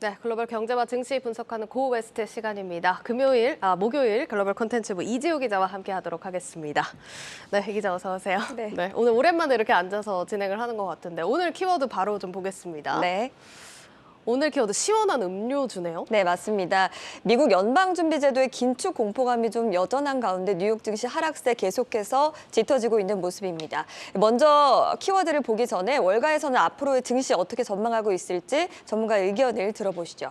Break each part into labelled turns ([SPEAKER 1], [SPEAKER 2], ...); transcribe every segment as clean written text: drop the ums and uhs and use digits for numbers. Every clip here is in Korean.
[SPEAKER 1] 네, 글로벌 경제와 증시 분석하는 고웨스트 시간입니다. 목요일 글로벌 콘텐츠부 이지우 기자와 함께하도록 하겠습니다. 네, 이 기자 어서 오세요.
[SPEAKER 2] 네.
[SPEAKER 1] 오늘 오랜만에 이렇게 앉아서 진행을 하는 것 같은데 오늘 키워드 바로 좀 보겠습니다.
[SPEAKER 2] 네.
[SPEAKER 1] 오늘 키워드 시원한 음료주네요.
[SPEAKER 2] 네, 맞습니다. 미국 연방준비제도의 긴축 공포감이 좀 여전한 가운데 뉴욕 증시 하락세 계속해서 짙어지고 있는 모습입니다. 먼저 키워드를 보기 전에 월가에서는 앞으로의 증시 어떻게 전망하고 있을지 전문가 의견을 들어보시죠.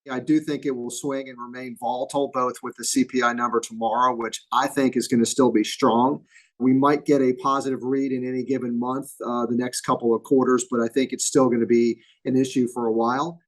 [SPEAKER 3] I do think it will swing and remain volatile, both with the CPI number tomorrow, which I think is going to still be strong. We might get a positive read in any given month, the next couple of quarters, but I think it's still going to be an issue for a while.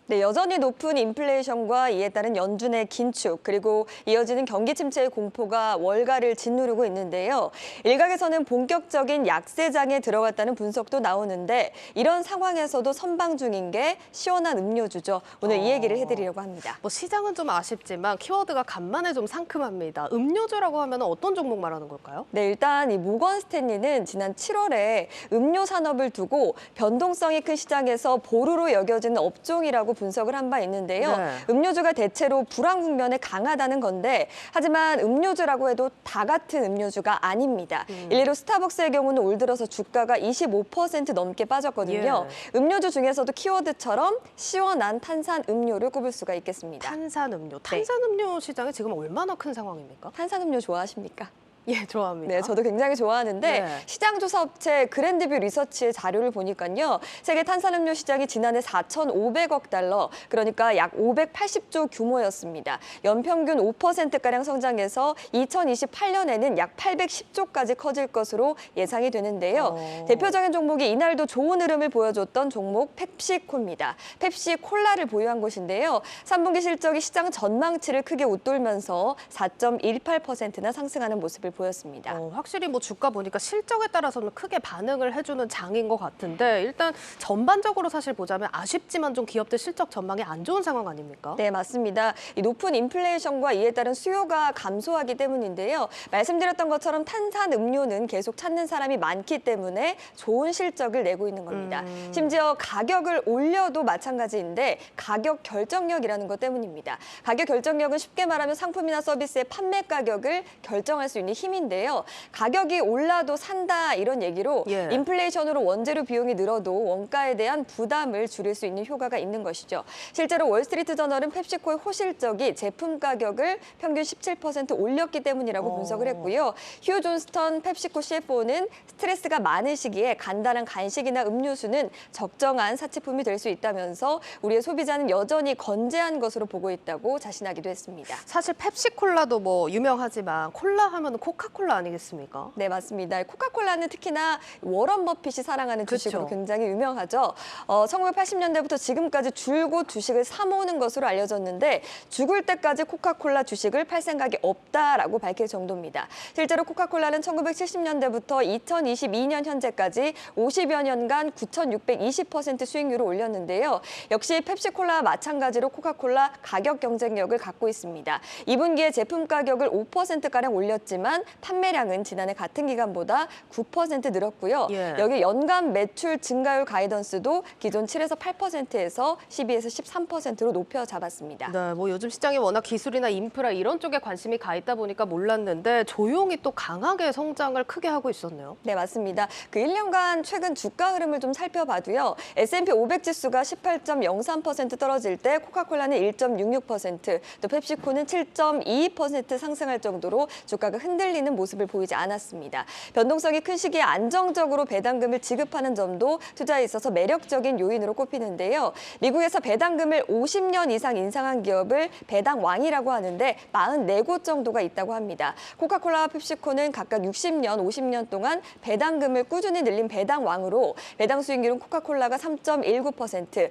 [SPEAKER 2] 네, 여전히 높은 인플레이션과 이에 따른 연준의 긴축, 그리고 이어지는 경기 침체의 공포가 월가를 짓누르고 있는데요. 일각에서는 본격적인 약세장에 들어갔다는 분석도 나오는데 이런 상황에서도 선방 중인 게 시원한 음료주죠. 오늘 이 얘기를 해드리려고 합니다.
[SPEAKER 1] 시장은 좀 아쉽지만 키워드가 간만에 좀 상큼합니다. 음료주라고 하면 어떤 종목 말하는 걸까요?
[SPEAKER 2] 네, 일단 이 모건 스탠리는 지난 7월에 음료 산업을 두고 변동성이 큰 시장에서 보루로 여겨지는 업종이라고 분석을 한 바 있는데요.
[SPEAKER 1] 네.
[SPEAKER 2] 음료주가 대체로 불황 국면에 강하다는 건데 하지만 음료주라고 해도 다 같은 음료주가 아닙니다. 일례로 스타벅스의 경우는 올 들어서 주가가 25% 넘게 빠졌거든요.
[SPEAKER 1] 예.
[SPEAKER 2] 음료주 중에서도 키워드처럼 시원한 탄산 음료를 꼽을 수가 있겠습니다.
[SPEAKER 1] 탄산음료. 탄산음료 시장이 지금 얼마나 큰 상황입니까?
[SPEAKER 2] 탄산음료 좋아하십니까?
[SPEAKER 1] 예, 좋아합니다.
[SPEAKER 2] 네, 저도 굉장히 좋아하는데
[SPEAKER 1] 네.
[SPEAKER 2] 시장조사 업체 그랜드뷰 리서치의 자료를 보니까요. 세계 탄산음료 시장이 지난해 4,500억 달러, 그러니까 약 580조 규모였습니다. 연평균 5%가량 성장해서 2028년에는 약 810조까지 커질 것으로 예상이 되는데요. 대표적인 종목이 이날도 좋은 흐름을 보여줬던 종목 펩시코입니다. 펩시콜라를 보유한 곳인데요. 3분기 실적이 시장 전망치를 크게 웃돌면서 4.18%나 상승하는 모습을 보였습니다.
[SPEAKER 1] 확실히 주가 보니까 실적에 따라서는 크게 반응을 해주는 장인 것 같은데 일단 전반적으로 사실 보자면 아쉽지만 좀 기업들 실적 전망이 안 좋은 상황 아닙니까?
[SPEAKER 2] 네, 맞습니다. 이 높은 인플레이션과 이에 따른 수요가 감소하기 때문인데요. 말씀드렸던 것처럼 탄산 음료는 계속 찾는 사람이 많기 때문에 좋은 실적을 내고 있는 겁니다. 심지어 가격을 올려도 마찬가지인데 가격 결정력이라는 것 때문입니다. 가격 결정력은 쉽게 말하면 상품이나 서비스의 판매 가격을 결정할 수 있는 힘인데요. 가격이 올라도 산다 이런 얘기로
[SPEAKER 1] 예.
[SPEAKER 2] 인플레이션으로 원재료 비용이 늘어도 원가에 대한 부담을 줄일 수 있는 효과가 있는 것이죠. 실제로 월스트리트 저널은 펩시코의 호실적이 제품 가격을 평균 17% 올렸기 때문이라고 분석을 했고요. 휴 존스턴 펩시코 CFO는 스트레스가 많은 시기에 간단한 간식이나 음료수는 적정한 사치품이 될 수 있다면서 우리의 소비자는 여전히 건재한 것으로 보고 있다고 자신하기도 했습니다.
[SPEAKER 1] 사실 펩시콜라도 유명하지만 콜라 하면 코카콜라 아니겠습니까?
[SPEAKER 2] 네, 맞습니다. 코카콜라는 특히나 워런 버핏이 사랑하는 주식으로
[SPEAKER 1] 그쵸.
[SPEAKER 2] 굉장히 유명하죠. 1980년대부터 지금까지 줄곧 주식을 사 모으는 것으로 알려졌는데 죽을 때까지 코카콜라 주식을 팔 생각이 없다라고 밝힐 정도입니다. 실제로 코카콜라는 1970년대부터 2022년 현재까지 50여 년간 9,620% 수익률을 올렸는데요. 역시 펩시콜라와 마찬가지로 코카콜라 가격 경쟁력을 갖고 있습니다. 2분기에 제품 가격을 5%가량 올렸지만 판매량은 지난해 같은 기간보다 9% 늘었고요.
[SPEAKER 1] 예.
[SPEAKER 2] 여기 연간 매출 증가율 가이던스도 기존 7에서 8%에서 12에서 13%로 높여 잡았습니다.
[SPEAKER 1] 네, 요즘 시장이 워낙 기술이나 인프라 이런 쪽에 관심이 가 있다 보니까 몰랐는데 조용히 또 강하게 성장을 크게 하고 있었네요.
[SPEAKER 2] 네, 맞습니다. 그 1년간 최근 주가 흐름을 좀 살펴봐도요. S&P 500 지수가 18.03% 떨어질 때 코카콜라는 1.66%, 또 펩시코는 7.22% 상승할 정도로 주가가 흔들리는 모습을 보이지 않았습니다. 변동성이 큰 시기에 안정적으로 배당금을 지급하는 점도 투자에 있어서 매력적인 요인으로 꼽히는데요. 미국에서 배당금을 50년 이상 인상한 기업을 배당왕이라고 하는데 44곳 정도가 있다고 합니다. 코카콜라와 펩시코는 각각 60년, 50년 동안 배당금을 꾸준히 늘린 배당왕으로 배당 수익률은 코카콜라가 3.19%,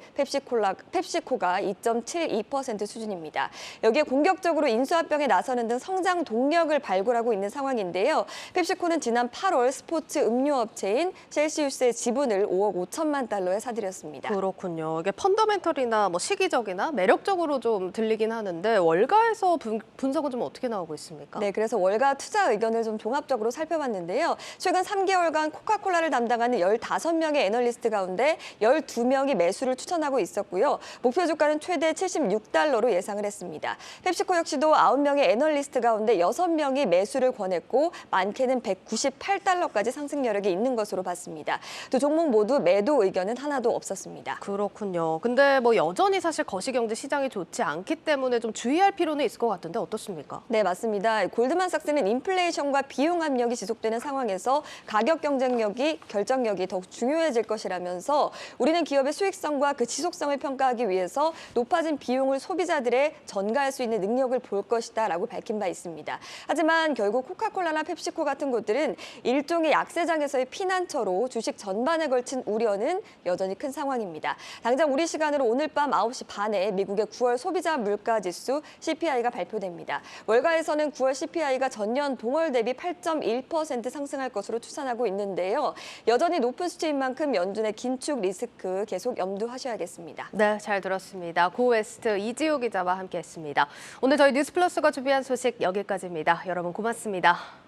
[SPEAKER 2] 펩시코가 2.72% 수준입니다. 여기에 공격적으로 인수합병에 나서는 등 성장 동력을 발굴하고 있는 상황인데요. 펩시코는 지난 8월 스포츠 음료업체인 셀시우스의 지분을 5억 5천만 달러에 사들였습니다.
[SPEAKER 1] 그렇군요. 이게 펀더멘털이나 뭐 시기적이나 매력적으로 좀 들리긴 하는데 월가에서 분석은 좀 어떻게 나오고 있습니까?
[SPEAKER 2] 네, 그래서 월가 투자 의견을 좀 종합적으로 살펴봤는데요. 최근 3개월간 코카콜라를 담당하는 15명의 애널리스트 가운데 12명이 매수를 추천하고 있었고요. 목표 주가는 최대 76달러로 예상을 했습니다. 펩시코 역시도 9명의 애널리스트 가운데 6명이 매수를 권했고 많게는 198달러까지 상승 여력이 있는 것으로 봤습니다. 두 종목 모두 매도 의견은 하나도 없었습니다.
[SPEAKER 1] 그렇군요. 근데 뭐 여전히 사실 거시경제 시장이 좋지 않기 때문에 좀 주의할 필요는 있을 것 같은데 어떻습니까?
[SPEAKER 2] 네, 맞습니다. 골드만삭스는 인플레이션과 비용 압력이 지속되는 상황에서 가격 경쟁력이 결정력이 더욱 중요해질 것이라면서 우리는 기업의 수익성과 그 지속성을 평가하기 위해서 높아진 비용을 소비자들의 전가할 수 있는 능력을 볼 것이다라고 밝힌 바 있습니다. 하지만 결국 코카콜라나 펩시코 같은 곳들은 일종의 약세장에서의 피난처로 주식 전반에 걸친 우려는 여전히 큰 상황입니다. 당장 우리 시간으로 오늘 밤 9시 반에 미국의 9월 소비자 물가 지수 CPI가 발표됩니다. 월가에서는 9월 CPI가 전년 동월 대비 8.1% 상승할 것으로 추산하고 있는데요. 여전히 높은 수치인 만큼 연준의 긴축 리스크 계속 염두하셔야겠습니다.
[SPEAKER 1] 네, 잘 들었습니다. 고웨스트 이지호 기자와 함께했습니다. 오늘 저희 뉴스플러스가 준비한 소식 여기까지입니다. 여러분 고맙습니다.